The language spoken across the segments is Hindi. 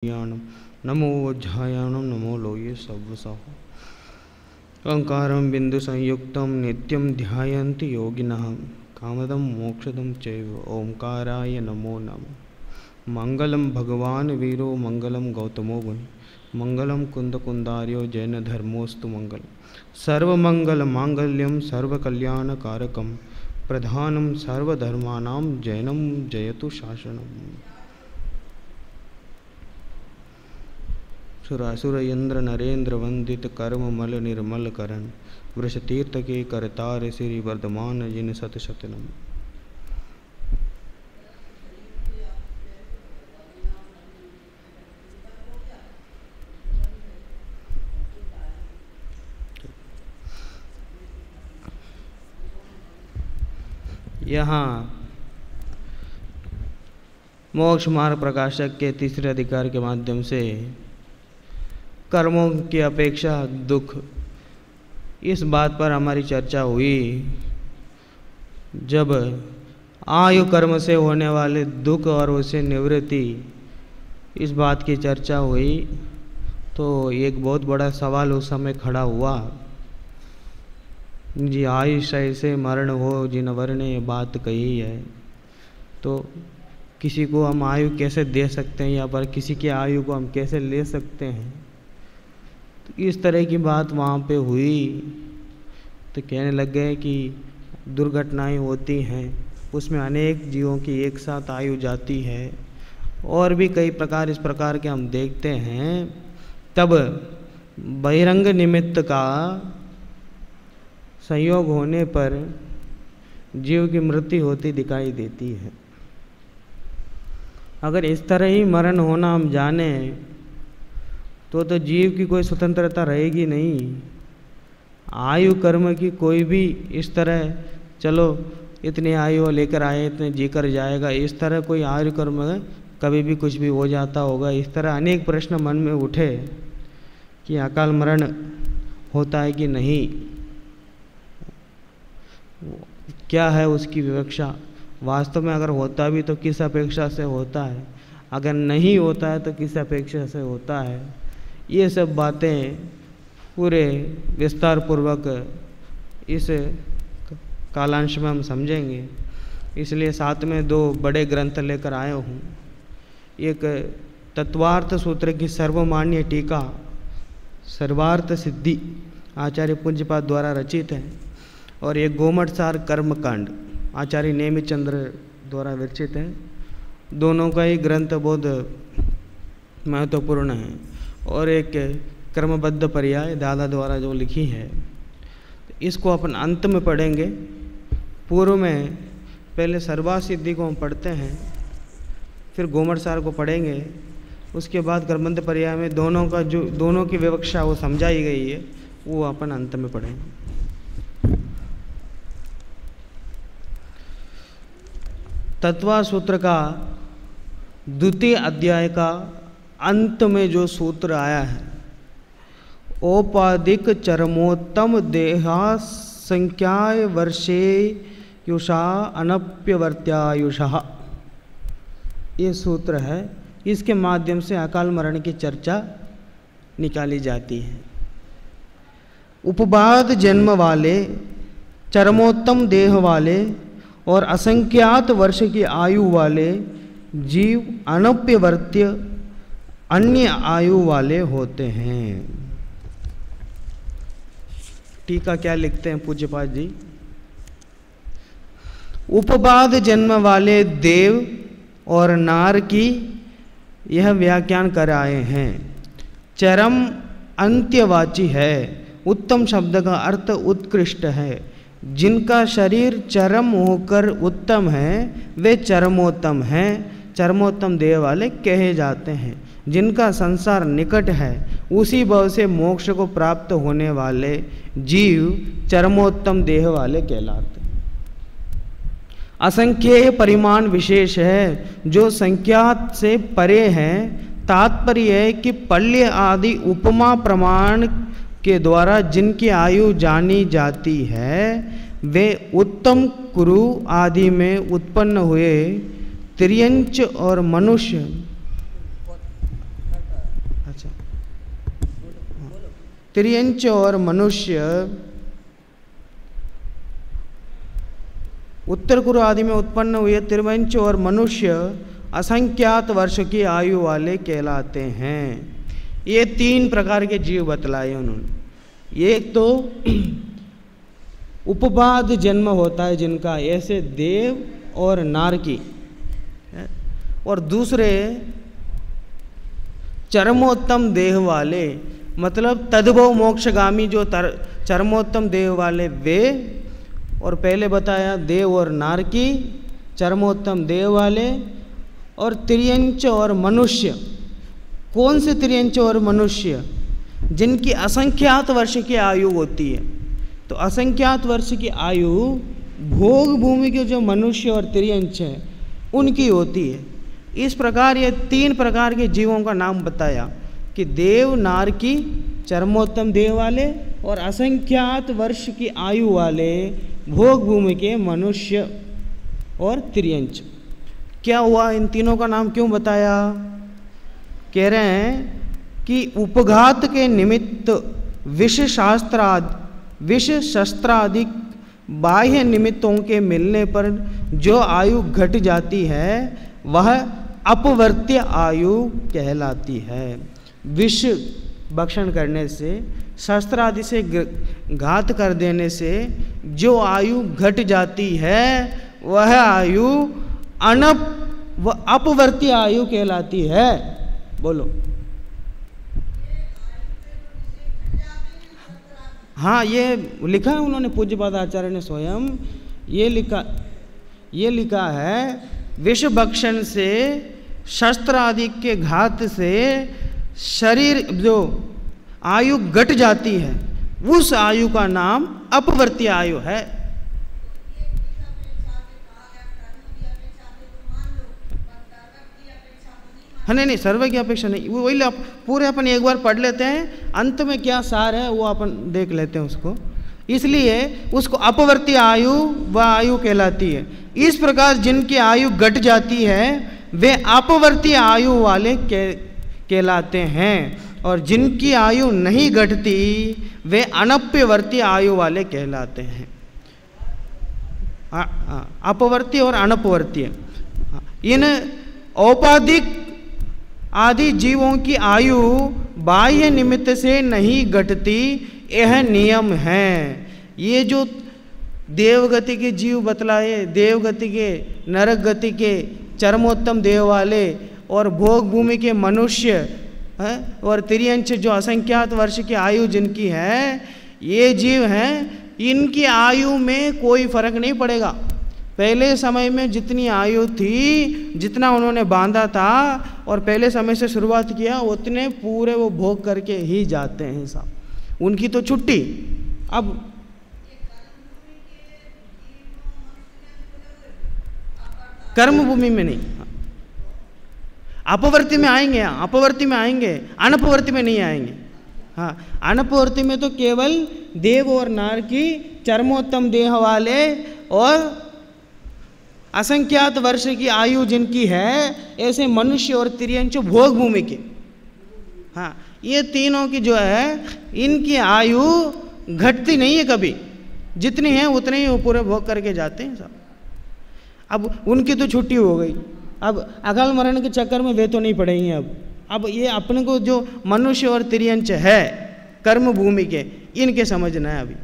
नमो वज्रायाणं नमो लोये सवसः ओंकारं बिंदु संयुक्तं नित्यं ध्यायन्ति योगिनः कामदं मोक्षदं चैव ओंकाराय नमो नमः। मंगलम भगवान वीरो मंगलम गौतमो मुनि मंगलम कुंदकुंदार्यो जैन धर्मोस्तु मंगल सर्वमंगल मांगल्यम सर्वकल्याणकारकम प्रधानम सर्वधर्मानां जैनम जयतु शासनम। सुरासुर इंद्र नरेंद्र वंदित कर्म मल निर्मल करण वृष तीर्थ के करतार श्री वर्धमान जिन सत शतनम। यहाँ मोक्ष मार्ग प्रकाशक के तीसरे अधिकार के माध्यम से कर्मों की अपेक्षा दुख, इस बात पर हमारी चर्चा हुई। जब आयु कर्म से होने वाले दुख और उससे निवृत्ति, इस बात की चर्चा हुई तो एक बहुत बड़ा सवाल उस समय खड़ा हुआ जी, आयुष ऐसे मरण हो जिन वर्ण ने बात कही है, तो किसी को हम आयु कैसे दे सकते हैं या पर किसी की आयु को हम कैसे ले सकते हैं। तो इस तरह की बात वहाँ पे हुई तो कहने लग गए कि दुर्घटनाएं होती हैं, उसमें अनेक जीवों की एक साथ आयु जाती है और भी कई प्रकार इस प्रकार के हम देखते हैं। तब बहिरंग निमित्त का संयोग होने पर जीव की मृत्यु होती दिखाई देती है। अगर इस तरह ही मरण होना हम जाने तो जीव की कोई स्वतंत्रता रहेगी नहीं। आयु कर्म की कोई भी इस तरह चलो इतनी आयु लेकर आए इतने जी कर जाएगा, इस तरह कोई आयु कर्म कभी भी कुछ भी हो जाता होगा। इस तरह अनेक प्रश्न मन में उठे कि अकाल मरण होता है कि नहीं, क्या है उसकी विवक्षा, वास्तव में अगर होता भी तो किस अपेक्षा से होता है, अगर नहीं होता है तो किस अपेक्षा से होता है। ये सब बातें पूरे विस्तार पूर्वक इस कालांश में हम समझेंगे। इसलिए साथ में दो बड़े ग्रंथ लेकर आया हूँ। एक तत्वार्थ सूत्र की सर्वमान्य टीका सर्वार्थ सिद्धि आचार्य पूज्यपाद द्वारा रचित है, और एक गोमटसार कर्मकांड आचार्य नेमित चंद्र द्वारा विरचित है। दोनों का ही ग्रंथ बहुत महत्वपूर्ण है। और एक क्रमबद्ध पर्याय दादा द्वारा जो लिखी है, इसको अपन अंत में पढ़ेंगे। पूर्व में पहले सर्वार्थ सिद्धि को हम पढ़ते हैं, फिर गोमटसार को पढ़ेंगे, उसके बाद क्रमबद्ध पर्याय में दोनों का जो दोनों की विवक्षा वो समझाई गई है वो अपन अंत में पढ़ेंगे। तत्वा सूत्र का द्वितीय अध्याय का अंत में जो सूत्र आया है, औपाधिक चरमोत्तम देहा संख्याय वर्षे युषा अनप्यवर्त्यायुषः, ये सूत्र है। इसके माध्यम से अकाल मरण की चर्चा निकाली जाती है। उपबाध जन्म वाले, चरमोत्तम देह वाले और असंख्यात वर्ष की आयु वाले जीव अनप्यवर्त्य अन्य आयु वाले होते हैं। टीका क्या लिखते हैं पूज्यपाद जी? उपबाध जन्म वाले देव और नार की यह व्याख्यान कराए हैं। चरम अंत्यवाची है, उत्तम शब्द का अर्थ उत्कृष्ट है। जिनका शरीर चरम होकर उत्तम है वे चरमोत्तम हैं, चरमोत्तम देह वाले कहे जाते हैं। जिनका संसार निकट है उसी भाव से मोक्ष को प्राप्त होने वाले जीव चरमोत्तम देह वाले कहलाते हैं। असंख्येय परिमाण विशेष है जो संख्या से परे है। तात्पर्य है कि पल्य आदि उपमा प्रमाण के द्वारा जिनकी आयु जानी जाती है वे उत्तम कुरु आदि में उत्पन्न हुए तिर्यंच और मनुष्य अच्छा, त्रियंच और मनुष्य उत्तर कुरु आदि में उत्पन्न हुए त्रिवंच और मनुष्य असंख्यात वर्ष की आयु वाले कहलाते हैं। ये 3 प्रकार के जीव बतलाए उन्होंने। एक तो उपबाद जन्म होता है जिनका, ऐसे देव और नारकी, और दूसरे चरमोत्तम देह वाले, मतलब तद्भव मोक्षगामी जो चरमोत्तम देह वाले वे, और पहले बताया देव और नारकी, चरमोत्तम देह वाले, और त्रियंच और मनुष्य। कौन से त्रियंच और मनुष्य? जिनकी असंख्यात वर्ष की आयु होती है। तो असंख्यात वर्ष की आयु भोग भूमि के जो मनुष्य और त्रियंच है उनकी होती है। इस प्रकार ये 3 प्रकार के जीवों का नाम बताया कि देव, नारकी, चरमोत्तम देह वाले और असंख्यात वर्ष की आयु वाले भोग भूमि के मनुष्य और त्रियंच। क्या हुआ? इन तीनों का नाम क्यों बताया? कह रहे हैं कि उपघात के निमित्त विष शस्त्रादि बाह्य निमित्तों के मिलने पर जो आयु घट जाती है वह अपवर्त्य आयु कहलाती है। विष भक्षण करने से, शस्त्र आदि से घात कर देने से जो आयु घट जाती है वह आयु अपवर्त्य आयु कहलाती है। बोलो। हाँ, ये लिखा है उन्होंने, पूज्यपाद आचार्य ने स्वयं ये लिखा है, विष भक्षण से, शस्त्र आदि के घात से शरीर जो आयु घट जाती है उस आयु का नाम अपवर्त्य आयु है। नहीं, सर्व की अपेक्षा नहीं, वही पूरे अपन एक बार पढ़ लेते हैं, अंत में क्या सार है वो अपन देख लेते हैं उसको। इसलिए उसको अपवर्त्य आयु व आयु कहलाती है। इस प्रकार जिनकी आयु घट जाती है वे अपवर्त्य आयु वाले कहलाते हैं, और जिनकी आयु नहीं घटती वे अनप्यवर्त्य आयु वाले कहलाते हैं। अपवर्त्य और अनपवर्त्य, इन औपाधिक आदि जीवों की आयु बाह्य निमित्त से नहीं घटती, यह नियम है। ये जो देवगति के जीव बतलाए, देवगति के, नरक गति के, चरमोत्तम देव वाले और भोग भूमि के मनुष्य और त्रियंच जो असंख्यात वर्ष की आयु जिनकी है, ये जीव हैं, इनकी आयु में कोई फर्क नहीं पड़ेगा। पहले समय में जितनी आयु थी, जितना उन्होंने बांधा था और पहले समय से शुरुआत किया, उतने पूरे वो भोग करके ही जाते हैं साहब। उनकी तो छुट्टी। अब कर्म भूमि में नहीं, अपवर्ति में आएंगे, अपवर्ति में आएंगे, अनपवर्ति में नहीं आएंगे। हाँ, अनपवर्ति में तो केवल देव और नार की, चरमोत्तम देह वाले और असंख्यात वर्ष की आयु जिनकी है, ऐसे मनुष्य और त्रियंच भोग भूमि के। हाँ, ये तीनों की जो है इनकी आयु घटती नहीं है कभी, जितनी है उतने ही वो पूरे भोग करके जाते हैं सब। अब उनकी तो छुट्टी हो गई, अब अकाल मरण के चक्कर में वे तो नहीं पड़ेंगे। अब ये अपने को जो मनुष्य और त्रियंच है कर्म भूमि के, इनके समझना है अभी।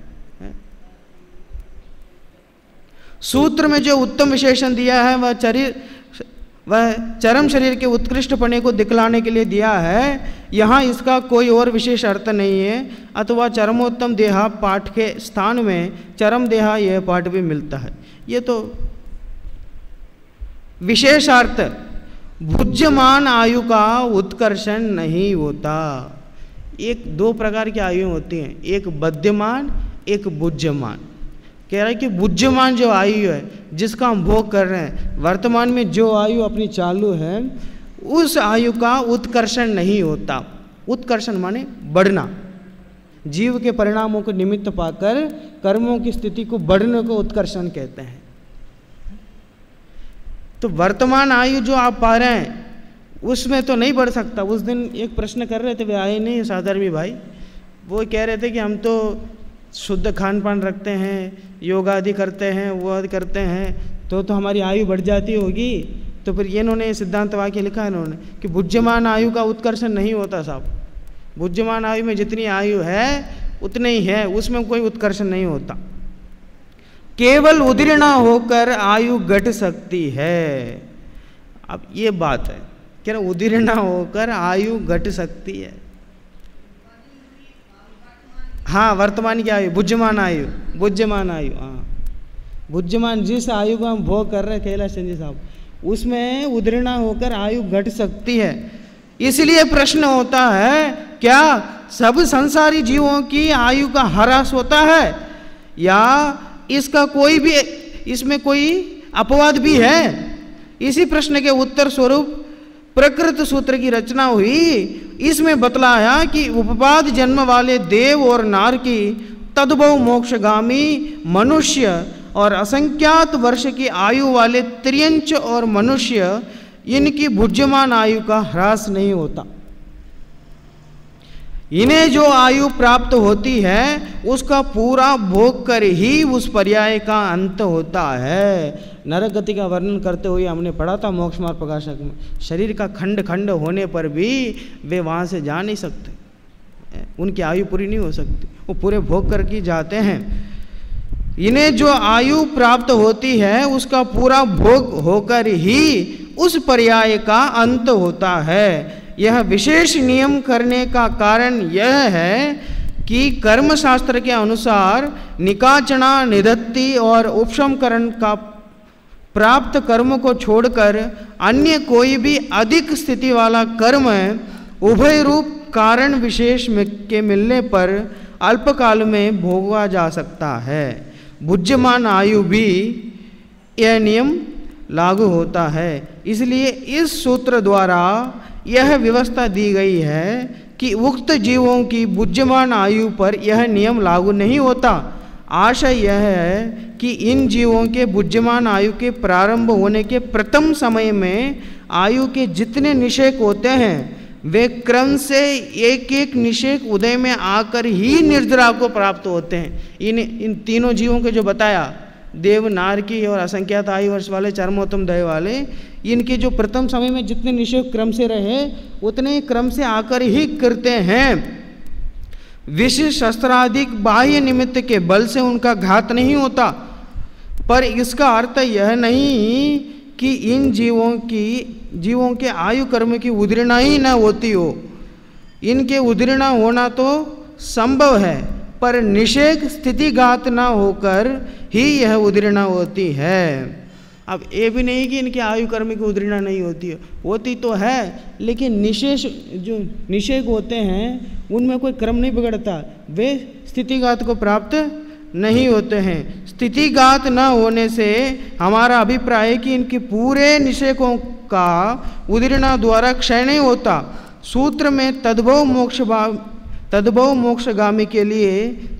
सूत्र में जो उत्तम विशेषण दिया है वह चरम शरीर के उत्कृष्टपने को दिखलाने के लिए दिया है। यहाँ इसका कोई और विशेष अर्थ नहीं है, अथवा चरमोत्तम देहा पाठ के स्थान में चरम देहा यह पाठ भी मिलता है। ये तो विशेषार्थ भुज्यमान आयु का उत्कर्षण नहीं होता। दो प्रकार की आयु होती हैं, एक बध्यमान, एक भुज्यमान। कह रहा है कि बुद्धिमान जो आयु है जिसका हम भोग कर रहे हैं, वर्तमान में जो आयु अपनी चालू है, उस आयु का उत्कर्षण नहीं होता। उत्कर्षण माने बढ़ना, जीव के परिणामों को निमित्त पाकर कर्मों की स्थिति को बढ़ने को उत्कर्षण कहते हैं। तो वर्तमान आयु जो आप पा रहे हैं उसमें तो नहीं बढ़ सकता। उस दिन एक प्रश्न कर रहे थे, वे आए नहीं साधर्मी भाई, वो कह रहे थे कि हम तो शुद्ध खान पान रखते हैं, योगा आदि करते हैं, वो आदि करते हैं, तो हमारी आयु बढ़ जाती होगी। तो फिर ये इन्होंने सिद्धांत वाक्य लिखा है इन्होंने कि बुद्धिमान आयु का उत्कर्षण नहीं होता साहब। बुद्धिमान आयु में जितनी आयु है उतने ही है, उसमें कोई उत्कर्षण नहीं होता। केवल उदीर्ण होकर आयु घट सकती है। अब ये बात है कि ना, उदीर्ण होकर आयु घट सकती है। हाँ, वर्तमान की आयु, बुद्धिमान आयु, बुद्धिमान आयु, हाँ बुद्धिमान जिस आयु को हम भोग कर रहे हैं कैलाश चंद जी साहब, उसमें उदीर्ण होकर आयु घट सकती है। इसलिए प्रश्न होता है, क्या सब संसारी जीवों की आयु का ह्रास होता है या इसका कोई भी, इसमें कोई अपवाद भी है? इसी प्रश्न के उत्तर स्वरूप प्रकृत सूत्र की रचना हुई। इसमें बतलाया कि उपपाद जन्म वाले देव और नार की तद्भव मोक्षगामी मनुष्य और असंख्यात वर्ष की आयु वाले त्रियंच और मनुष्य, इनकी बुद्धिमान आयु का ह्रास नहीं होता। इन्हें जो आयु प्राप्त होती है उसका पूरा भोग कर ही उस पर्याय का अंत होता है। नरक गति का वर्णन करते हुए हमने पढ़ा था मोक्ष मार्ग प्रकाशक में, शरीर का खंड खंड होने पर भी वे वहाँ से जा नहीं सकते, उनकी आयु पूरी नहीं हो सकती, वो पूरे भोग कर के जाते हैं। इन्हें जो आयु प्राप्त होती है उसका पूरा भोग होकर ही उस पर्याय का अंत होता है। यह विशेष नियम करने का कारण यह है कि कर्म शास्त्र के अनुसार निकाचना, निधत्ति और उपशमकरण का प्राप्त कर्म को छोड़कर अन्य कोई भी अधिक स्थिति वाला कर्म उभय रूप कारण विशेष के मिलने पर अल्पकाल में भोगा जा सकता है। बुद्धिमान आयु भी यह नियम लागू होता है। इसलिए इस सूत्र द्वारा यह व्यवस्था दी गई है कि उक्त जीवों की बुद्धिमान आयु पर यह नियम लागू नहीं होता। आशय यह है कि इन जीवों के बुद्धिमान आयु के प्रारंभ होने के प्रथम समय में आयु के जितने निषेक होते हैं वे क्रम से एक एक निषेक उदय में आकर ही निर्जरा को प्राप्त होते हैं। इन तीनों जीवों के जो बताया, देव, नारकी और असंख्यात आयु वर्ष वाले, चरमोत्तम दय वाले, इनके जो प्रथम समय में जितने निषेक क्रम से रहे उतने क्रम से आकर ही करते हैं। विशेष शस्त्राधिक बाह्य निमित्त के बल से उनका घात नहीं होता, पर इसका अर्थ यह नहीं कि इन जीवों के आयु कर्म की उदीर्णा ही न होती हो। इनके उदीर्णा होना तो संभव है, पर निषेक स्थितिघात न होकर ही यह उदीर्णा होती है। अब ये भी नहीं कि इनके आयु कर्म की उदीर्णा नहीं होती है, होती तो है, लेकिन जो निषेक होते हैं उनमें कोई क्रम नहीं बिगड़ता, वे स्थितिघात को प्राप्त नहीं होते हैं। स्थितिघात न होने से हमारा अभिप्राय है कि इनके पूरे निषेकों का उदीर्णा द्वारा क्षय नहीं होता। सूत्र में तद्भव मोक्षगामी के लिए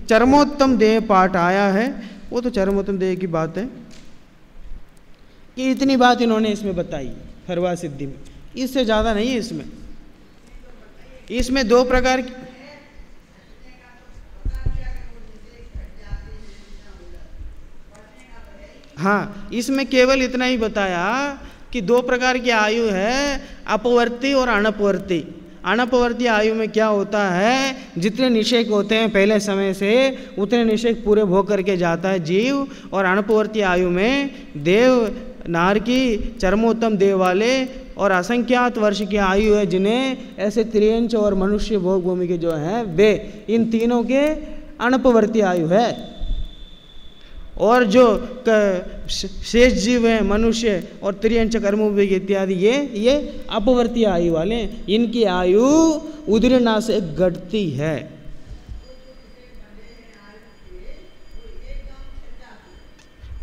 चरमोत्तम देह पाठ आया है, वो तो चरमोत्तम देह की बात है कि इतनी बात इन्होंने इसमें बताई फरवा सिद्धि में, इससे ज़्यादा नहीं है। इसमें दो प्रकार की, हाँ इसमें केवल इतना ही बताया कि दो प्रकार की आयु है, अपवर्ती और अनपवर्ती। अनपवर्ती आयु में क्या होता है, जितने निषेक होते हैं पहले समय से उतने निषेक पूरे भोग करके जाता है जीव, और अनपवर्ती आयु में देव, नारकी, चरमोत्तम देव वाले और असंख्यात वर्ष की आयु है जिन्हें ऐसे त्रियंच और मनुष्य भोग भूमि के जो हैं वे, इन तीनों के अनपवर्ती आयु है। और जो शेष जीव हैं मनुष्य और त्रियंच कर्मोपयोगी इत्यादि ये अपवर्ती आयु वाले, इनकी आयु उदीर्णा से घटती है।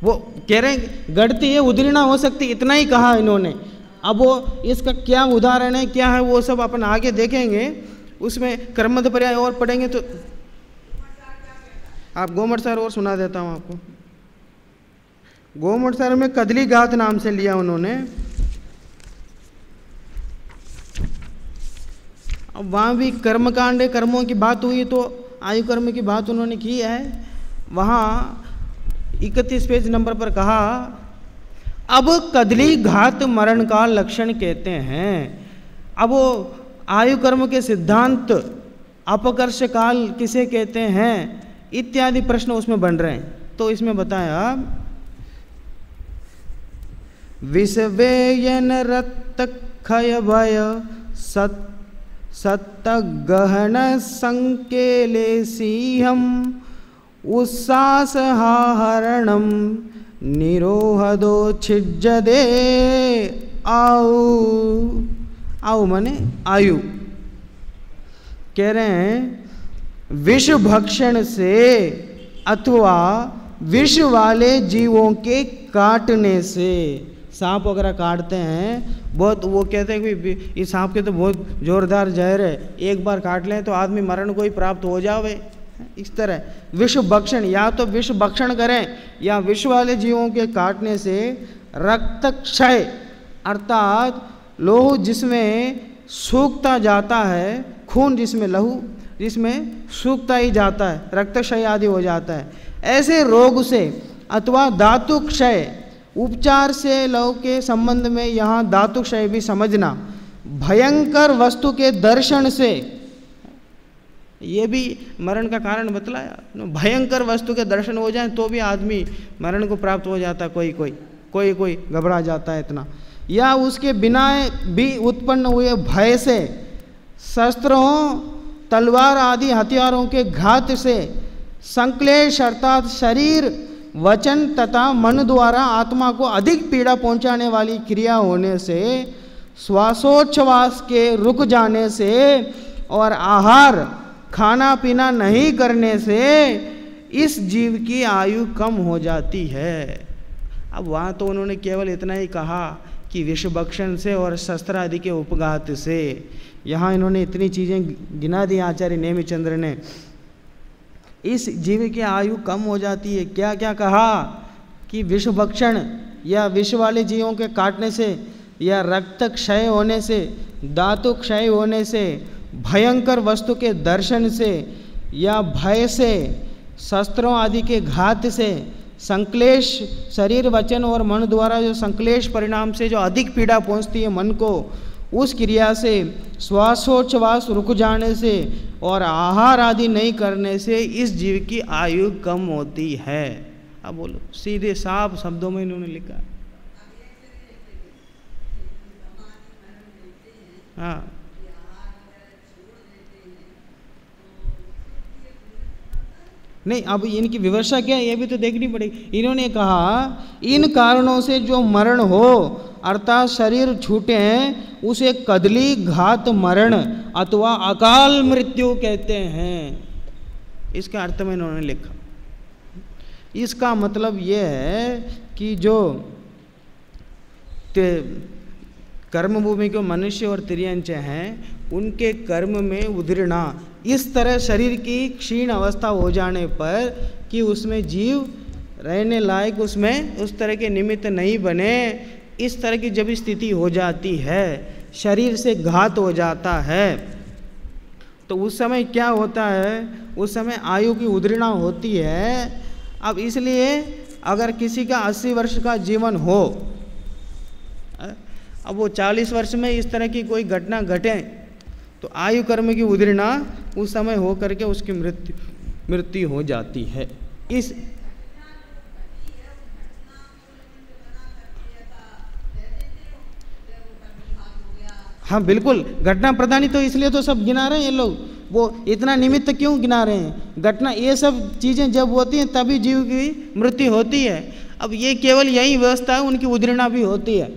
वो कह रहे हैं घटती है, उदीर्णा हो सकती, इतना ही कहा इन्होंने। अब वो इसका क्या उदाहरण है, क्या है, वो सब अपन आगे देखेंगे। उसमें कर्मध पर्याय और पढ़ेंगे तो आप गोमठ सर और सुना देता हूँ आपको। गोमठ सर में कदली घात नाम से लिया उन्होंने। अब वहाँ भी कर्मकांड कर्मों की बात हुई तो आयु कर्म की बात उन्होंने की है। वहाँ 31 पेज नंबर पर कहा, अब कदली घात मरण का लक्षण कहते हैं। अब वो आयु कर्म के सिद्धांत अपकर्ष काल किसे कहते हैं इत्यादि प्रश्न उसमें बन रहे हैं। तो इसमें बताया, विषवेयन रक्त क्षय भय सत्त गहन संकेले सिंहम उत्साहरणम निरोहदो छिज्जदे आयु। आयु माने आयु। कह रहे हैं विष भक्षण से अथवा विष वाले जीवों के काटने से, सांप वगैरह काटते हैं बहुत, वो कहते हैं कि इस सांप के तो बहुत जोरदार जहर है, एक बार काट लें तो आदमी मरण को ही प्राप्त हो जावे। इस तरह विष भक्षण, या तो विष भक्षण करें या विष वाले जीवों के काटने से रक्त क्षय अर्थात लहू जिसमें सूखता जाता है, खून जिसमें लहू जिसमें सूखता ही जाता है, रक्त क्षय आदि हो जाता है, ऐसे रोग से अथवा धातु क्षय, उपचार से लहू के संबंध में यहाँ धातु क्षय भी समझना, भयंकर वस्तु के दर्शन से, ये भी मरण का कारण बतलाया। भयंकर वस्तु के दर्शन हो जाए तो भी आदमी मरण को प्राप्त हो जाता है, कोई घबरा जाता है इतना, या उसके बिना भी उत्पन्न हुए भय से, शस्त्रों तलवार आदि हथियारों के घात से, संक्लेश अर्थात शरीर वचन तथा मन द्वारा आत्मा को अधिक पीड़ा पहुंचाने वाली क्रिया होने से, श्वासोच्छ्वास के रुक जाने से और आहार खाना पीना नहीं करने से इस जीव की आयु कम हो जाती है। अब वहाँ तो उन्होंने केवल इतना ही कहा कि विष भक्षण से और शस्त्र आदि के उपघात से, यहाँ इन्होंने इतनी चीज़ें गिना दी आचार्य नेमिचंद्र ने। इस जीव की आयु कम हो जाती है। क्या क्या कहा कि विष भक्षण या विष वाले जीवों के काटने से, या रक्त क्षय होने से, धातु क्षय होने से, भयंकर वस्तु के दर्शन से, या भय से, शस्त्रों आदि के घात से, संक्लेश शरीर वचन और मन द्वारा जो संक्लेश परिणाम से जो अधिक पीड़ा पहुंचती है मन को, उस क्रिया से, श्वासोच्छ्वास रुक जाने से और आहार आदि नहीं करने से इस जीव की आयु कम होती है। अब बोलो, सीधे साफ शब्दों में इन्होंने लिखा। हाँ, नहीं, अब इनकी विवक्षा क्या है ये भी तो देखनी पड़ेगी। इन्होंने कहा इन कारणों से जो मरण हो अर्थात शरीर छूटे हैं उसे कदली घात मरण अथवा अकाल मृत्यु कहते हैं। इसका अर्थ में इन्होंने लिखा। इसका मतलब ये है कि जो कर्मभूमि के मनुष्य और तिर्यंच हैं उनके कर्म में उधरना, इस तरह शरीर की क्षीण अवस्था हो जाने पर कि उसमें जीव रहने लायक उसमें उस तरह के निमित्त नहीं बने, इस तरह की जब स्थिति हो जाती है, शरीर से घात हो जाता है, तो उस समय क्या होता है, उस समय आयु की उधरणा होती है। अब इसलिए अगर किसी का 80 वर्ष का जीवन हो, अब वो 40 वर्ष में इस तरह की कोई घटना घटे तो आयु कर्म की उधरणा उस समय हो करके उसकी मृत्यु हो जाती है। इस हाँ बिल्कुल, घटना प्रधानी तो इसलिए तो सब गिना रहे हैं ये लोग। वो इतना निमित्त क्यों गिना रहे हैं? घटना ये सब चीज़ें जब होती हैं तभी जीव की मृत्यु होती है। अब ये केवल यही व्यवस्था है, उनकी उधरणा भी होती है।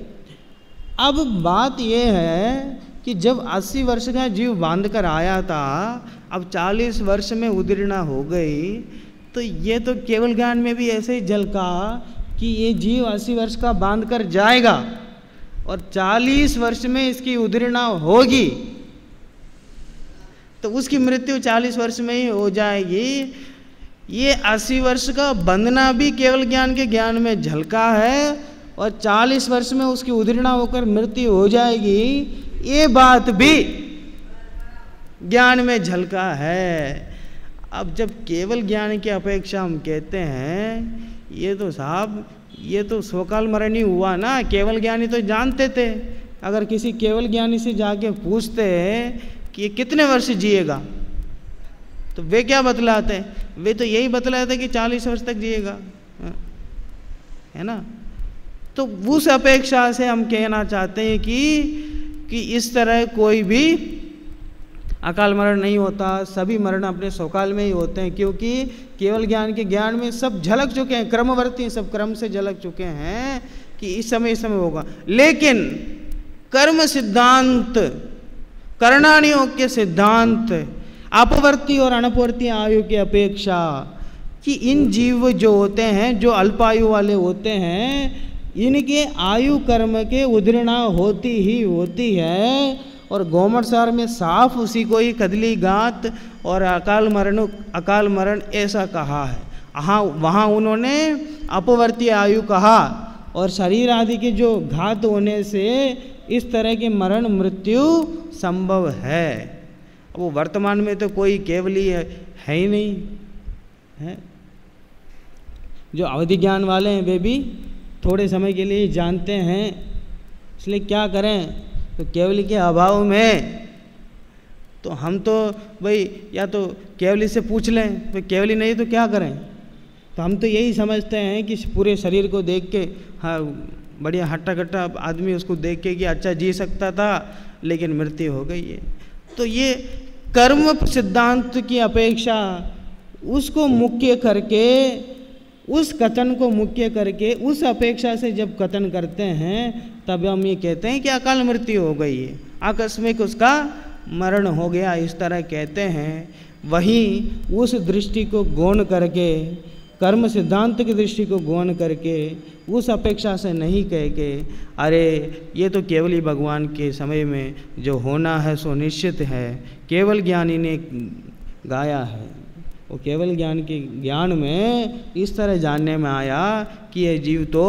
अब बात ये है कि जब 80 वर्ष का जीव बांध कर आया था, अब 40 वर्ष में उधरणा हो गई, तो ये तो केवल ज्ञान में भी ऐसे ही झलका कि ये जीव 80 वर्ष का बांध कर जाएगा और 40 वर्ष में इसकी उधरणा होगी, तो उसकी मृत्यु 40 वर्ष में ही हो जाएगी। ये 80 वर्ष का बंधना भी केवल ज्ञान के ज्ञान में झलका है और 40 वर्ष में उसकी उधरणा होकर मृत्यु हो जाएगी, ये बात भी ज्ञान में झलका है। अब जब केवल ज्ञान की अपेक्षा हम कहते हैं, ये तो साहब ये तो स्वकाल मरण ही हुआ ना। केवल ज्ञानी तो जानते थे, अगर किसी केवल ज्ञानी से जाके पूछते हैं कि ये कितने वर्ष जिएगा, तो वे क्या बतलाते हैं? वे तो यही बतलाते हैं कि 40 वर्ष तक जिएगा, है ना। तो उस अपेक्षा से हम कहना चाहते हैं कि इस तरह कोई भी अकाल मरण नहीं होता, सभी मरण अपने स्वकाल में ही होते हैं, क्योंकि केवल ज्ञान के ज्ञान में सब झलक चुके हैं, क्रमवर्ती सब क्रम से झलक चुके हैं कि इस समय होगा। लेकिन कर्म सिद्धांत, करणानियोग के सिद्धांत, अपवर्ती और अनपवर्ती आयु की अपेक्षा कि इन जीव जो होते हैं, जो अल्पायु वाले होते हैं, इनके आयु कर्म के उद्दीर्णा होती ही होती है। और गोमटसार में साफ उसी को ही कदली गात और अकाल मरण ऐसा कहा है। हाँ, वहाँ उन्होंने अपवर्ती आयु कहा और शरीर आदि के जो घात होने से इस तरह की मरण मृत्यु संभव है। वो वर्तमान में तो कोई केवली है ही नहीं है। जो अवधि ज्ञान वाले हैं वे भी थोड़े समय के लिए जानते हैं, इसलिए क्या करें। तो केवली के अभाव में तो हम तो भाई या तो केवली से पूछ लें, तो केवली नहीं तो क्या करें। तो हम तो यही समझते हैं कि पूरे शरीर को देख के, हाँ बढ़िया हट्टा कट्टा आदमी उसको देख के कि अच्छा जी सकता था, लेकिन मृत्यु हो गई है। तो ये कर्म सिद्धांत की अपेक्षा उसको मुख्य करके, उस कथन को मुख्य करके, उस अपेक्षा से जब कथन करते हैं तब हम ये कहते हैं कि अकाल मृत्यु हो गई है, आकस्मिक उसका मरण हो गया, इस तरह कहते हैं। वहीं उस दृष्टि को गौण करके, कर्म सिद्धांत की दृष्टि को गौण करके, उस अपेक्षा से नहीं कह के अरे ये तो केवल भगवान के समय में जो होना है सो निश्चित है, केवल ज्ञानी ने गाया है। वो केवल ज्ञान के ज्ञान में इस तरह जानने में आया कि ये जीव तो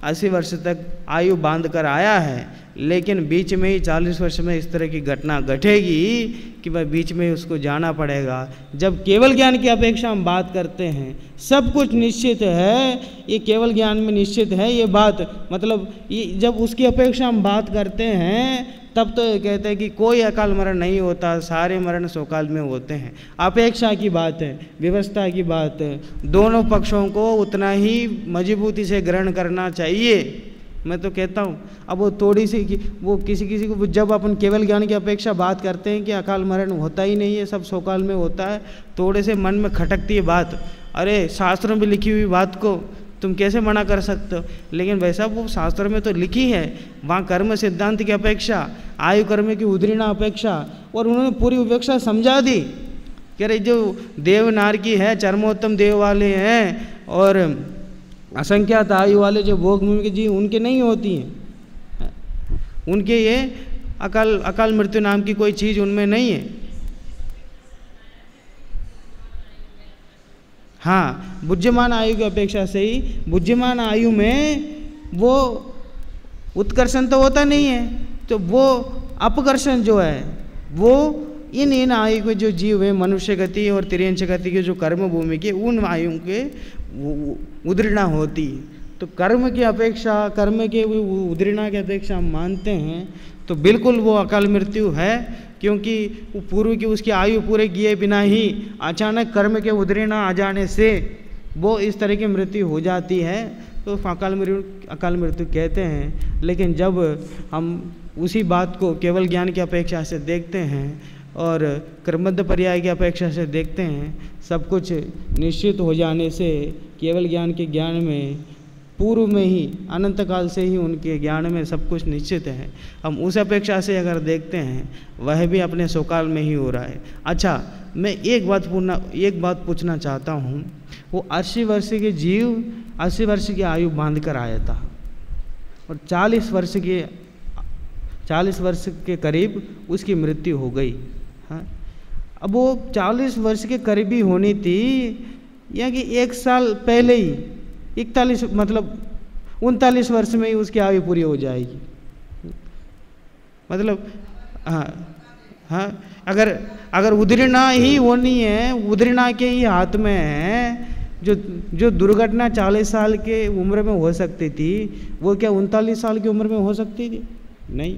80 वर्ष तक आयु बांध कर आया है, लेकिन बीच में ही 40 वर्ष में इस तरह की घटना घटेगी कि भाई बीच में उसको जाना पड़ेगा। जब केवल ज्ञान की अपेक्षा हम बात करते हैं, सब कुछ निश्चित है, ये केवल ज्ञान में निश्चित है ये बात, मतलब ये जब उसकी अपेक्षा हम बात करते हैं तब तो ये कहते हैं कि कोई अकाल मरण नहीं होता, सारे मरण स्वकाल में होते हैं। अपेक्षा की बात है, व्यवस्था की बात है, दोनों पक्षों को उतना ही मजबूती से ग्रहण करना चाहिए। मैं तो कहता हूँ अब वो थोड़ी सी वो किसी को जब अपन केवल ज्ञान की अपेक्षा बात करते हैं कि अकाल मरण होता ही नहीं है, सब स्वकाल में होता है, थोड़े से मन में खटकती है बात, अरे शास्त्रों में लिखी हुई बात को तुम कैसे मना कर सकते हो। लेकिन वैसा वो शास्त्र में तो लिखी है, वहाँ कर्म सिद्धांत की अपेक्षा, आयु कर्म की उद्दीर्णा अपेक्षा, और उन्होंने पूरी उपेक्षा समझा दी कि अरे जो देव नार की है, चरमोत्तम देव वाले हैं और असंख्यात आयु वाले जो भोग के जीव उनके नहीं होती हैं, उनके ये अकाल मृत्यु नाम की कोई चीज़ उनमें नहीं है। हाँ, बुद्धिमान आयु की अपेक्षा से ही बुद्धिमान आयु में वो उत्कर्षण तो होता नहीं है, तो वो अपकर्षण जो है वो इन आयु के जो जीव है, मनुष्य गति और तिर्यंश गति के जो कर्म भूमि के, उन आयु के उद्दीर्णा होती। तो कर्म की अपेक्षा, कर्म के उद्दीर्णा की अपेक्षा हम मानते हैं तो बिल्कुल वो अकाल मृत्यु है, क्योंकि वो पूर्व की उसकी आयु पूरे किए बिना ही अचानक कर्म के उद्दीर्णा आ जाने से वो इस तरह की मृत्यु हो जाती है, तो अकाल मृत्यु कहते हैं। लेकिन जब हम उसी बात को केवल ज्ञान की अपेक्षा से देखते हैं और क्रमबद्ध पर्याय की अपेक्षा से देखते हैं, सब कुछ निश्चित हो जाने से केवल ज्ञान के ज्ञान में पूर्व में ही, अनंत काल से ही उनके ज्ञान में सब कुछ निश्चित है। हम उस अपेक्षा से अगर देखते हैं, वह भी अपने स्वकाल में ही हो रहा है। अच्छा, मैं एक बात पूछना चाहता हूँ, वो 80 वर्ष के जीव 80 वर्ष की आयु बांध कर आया था और 40 वर्ष के करीब उसकी मृत्यु हो गई। हाँ, अब वो 40 वर्ष के करीबी होनी थी या कि 1 साल पहले ही 39 वर्ष में ही उसकी आयु पूरी हो जाएगी। मतलब हाँ हाँ, अगर उद्रीणा ही होनी है, उद्रीणा के ही हाथ में है, जो दुर्घटना 40 साल के उम्र में हो सकती थी वो क्या 39 साल की उम्र में हो सकती थी? नहीं।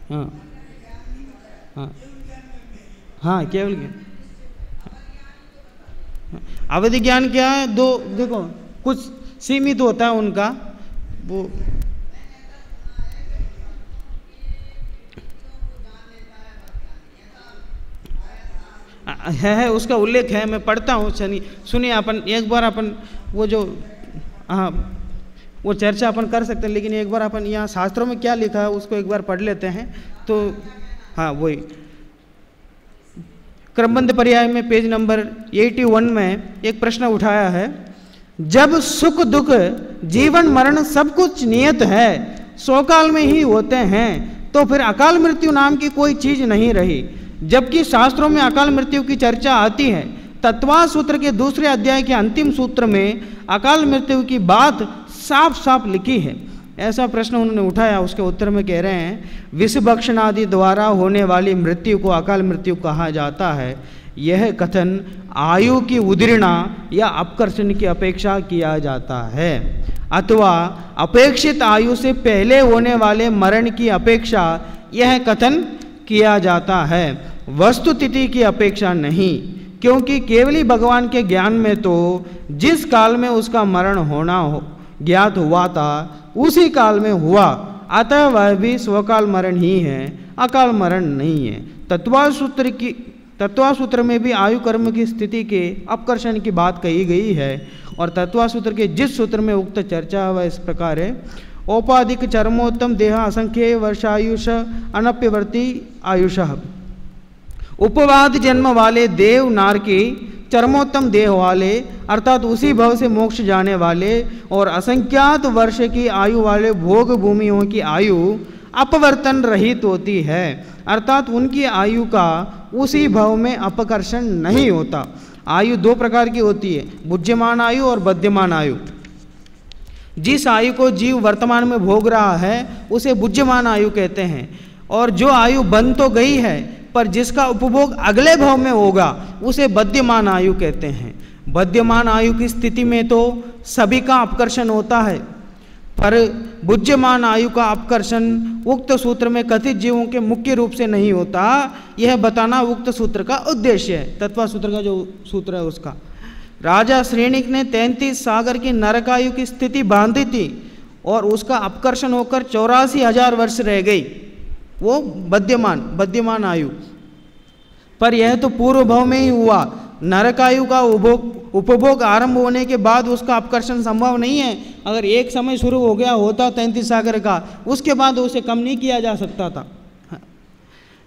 हाँ हाँ हाँ, केवल ज्ञान। अवधि ज्ञान क्या है? दो, देखो कुछ सीमित होता है उनका, वो है उसका उल्लेख है, मैं पढ़ता हूँ। सुनिए, अपन एक बार अपन वो जो, हाँ वो चर्चा अपन कर सकते हैं, लेकिन एक बार अपन यहाँ शास्त्रों में क्या लिखा है उसको एक बार पढ़ लेते हैं। तो हाँ, वही क्रमबद्ध पर्याय में पेज नंबर 81 में एक प्रश्न उठाया है, जब सुख दुख जीवन मरण सब कुछ नियत है, स्वकाल में ही होते हैं, तो फिर अकाल मृत्यु नाम की कोई चीज नहीं रही। जबकि शास्त्रों में अकाल मृत्यु की चर्चा आती है। तत्वा सूत्र के दूसरे अध्याय के अंतिम सूत्र में अकाल मृत्यु की बात साफ साफ लिखी है। ऐसा प्रश्न उन्होंने उठाया, उसके उत्तर में कह रहे हैं, विषभक्षण आदि द्वारा होने वाली मृत्यु को अकाल मृत्यु कहा जाता है। यह कथन आयु की उद्रीणा या अपकर्षण की अपेक्षा किया जाता है, अथवा अपेक्षित आयु से पहले होने वाले मरण की अपेक्षा यह कथन किया जाता है, वस्तुतिथि की अपेक्षा नहीं। क्योंकि केवली भगवान के ज्ञान में तो जिस काल में उसका मरण होना ज्ञात हुआ था उसी काल में हुआ, अतः वह भी स्वकाल मरण ही है, अकाल मरण नहीं है। तत्वा सूत्र में भी आयु कर्म की स्थिति के अपकर्षण की बात कही गई है, और तत्वा सूत्र के जिस सूत्र में उक्त चर्चा वह इस प्रकार है, औपाधिक चरमोत्तम देह असंख्य वर्षायुष अनप्यवर्ती आयुष। उपवाद जन्म वाले देव नार की चरमोत्तम देह वाले अर्थात उसी भव से मोक्ष जाने वाले और असंख्यात वर्ष की आयु वाले भोग भूमियों की आयु अपवर्तन रहित होती है, अर्थात उनकी आयु का उसी भव में अपकर्षण नहीं होता। आयु दो प्रकार की होती है, बुद्धिमान आयु और बध्यमान आयु। जिस आयु को जीव वर्तमान में भोग रहा है उसे बुद्धिमान आयु कहते हैं, और जो आयु बन तो गई है पर जिसका उपभोग अगले भव में होगा उसे बध्यमान आयु कहते हैं। बध्यमान आयु की स्थिति में तो सभी का अपकर्षण होता है, पर बुद्धिमान आयु का अपकर्षण उक्त सूत्र में कथित जीवों के मुख्य रूप से नहीं होता, यह बताना उक्त सूत्र का उद्देश्य है। तत्वा सूत्र का जो सूत्र है उसका। राजा श्रेणिक ने 33 सागर की नरकायु की स्थिति बांधी थी और उसका अपकर्षण होकर 84,000 वर्ष रह गई, वो बध्यमान आयु। पर यह तो पूर्व भव में ही हुआ। नरकायु का उपभोग आरंभ होने के बाद उसका अपकर्षण संभव नहीं है। अगर एक समय शुरू हो गया होता 33 सागर का, उसके बाद उसे कम नहीं किया जा सकता था।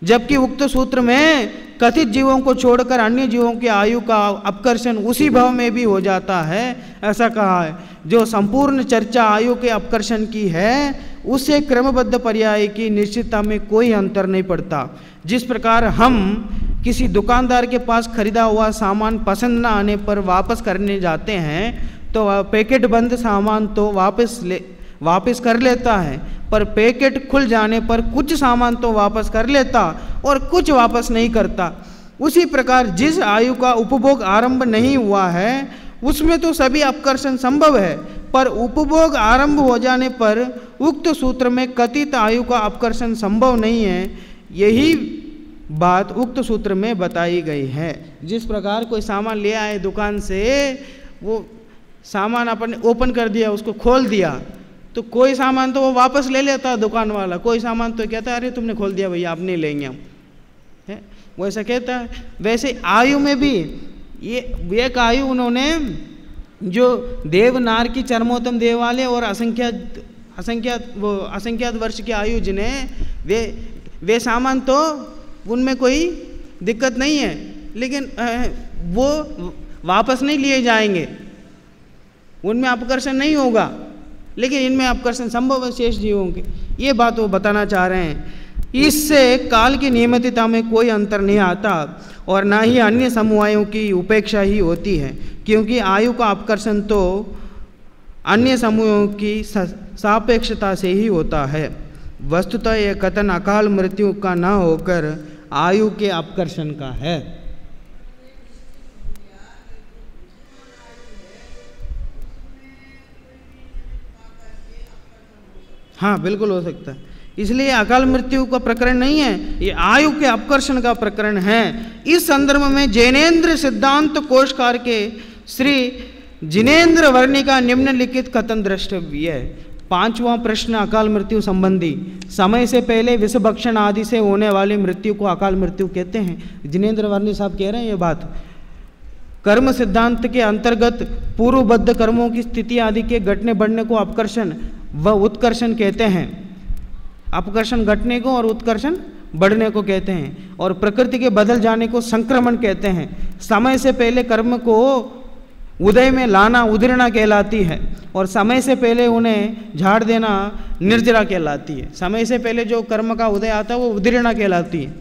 जबकि उक्त सूत्र में कथित जीवों को छोड़कर अन्य जीवों की आयु का अपकर्षण उसी भव में भी हो जाता है, ऐसा कहा है। जो संपूर्ण चर्चा आयु के अपकर्षण की है उससे क्रमबद्ध पर्याय की निश्चितता में कोई अंतर नहीं पड़ता। जिस प्रकार हम किसी दुकानदार के पास खरीदा हुआ सामान पसंद न आने पर वापस करने जाते हैं तो पैकेट बंद सामान तो वापस कर लेता है, पर पैकेट खुल जाने पर कुछ सामान तो वापस कर लेता और कुछ वापस नहीं करता। उसी प्रकार जिस आयु का उपभोग आरंभ नहीं हुआ है उसमें तो सभी अपकर्षण संभव है, पर उपभोग आरंभ हो जाने पर उक्त सूत्र में कथित आयु का अपकर्षण संभव नहीं है। यही बात उक्त सूत्र में बताई गई है। जिस प्रकार कोई सामान ले आए दुकान से, वो सामान अपन ओपन कर दिया, उसको खोल दिया, तो कोई सामान तो वो वापस ले लेता दुकान वाला, कोई सामान तो कहता है अरे तुमने खोल दिया भैया, आप नहीं लेंगे हम, है वो ऐसा कहता है। वैसे आयु में भी ये एक आयु उन्होंने जो देवनार की चरमोत्तम देव वाले और असंख्यात वर्ष की आयु जिन्हें वे सामान तो उनमें कोई दिक्कत नहीं है, लेकिन वो वापस नहीं लिए जाएंगे, उनमें अपकर्षण नहीं होगा, लेकिन इनमें अपकर्षण संभव है शेष जीवों के। ये बात वो बताना चाह रहे हैं। इससे काल की नियमितता में कोई अंतर नहीं आता और ना ही अन्य समवायों की उपेक्षा ही होती है, क्योंकि आयु का अपकर्षण तो अन्य समूहों की सापेक्षता से ही होता है। वस्तुतः यह कथन अकाल मृत्यु का न होकर आयु के अपकर्षण का है। हाँ बिल्कुल हो सकता है, इसलिए अकाल मृत्यु का प्रकरण नहीं है, ये आयु के अपकर्षण का प्रकरण है। इस संदर्भ में जैनेन्द्र सिद्धांत कोशकार के श्री जिनेन्द्र वर्णी का निम्नलिखित कथन द्रष्टव्य है। 5वां प्रश्न अकाल मृत्यु संबंधी। समय से पहले विषभक्षण आदि से होने वाली मृत्यु को अकाल मृत्यु कहते हैं। जिनेन्द्र वर्णी साहब कह रहे हैं ये बात। कर्म सिद्धांत के अंतर्गत पूर्वबद्ध कर्मों की स्थिति आदि के घटने बढ़ने को अपकर्षण व उत्कर्षण कहते हैं। अपकर्षण घटने को और उत्कर्षण बढ़ने को कहते हैं, और प्रकृति के बदल जाने को संक्रमण कहते हैं। समय से पहले कर्म को उदय में लाना उदीर्णा कहलाती है, और समय से पहले उन्हें झाड़ देना निर्जरा कहलाती है। समय से पहले जो कर्म का उदय आता है वो उदीर्णा कहलाती है।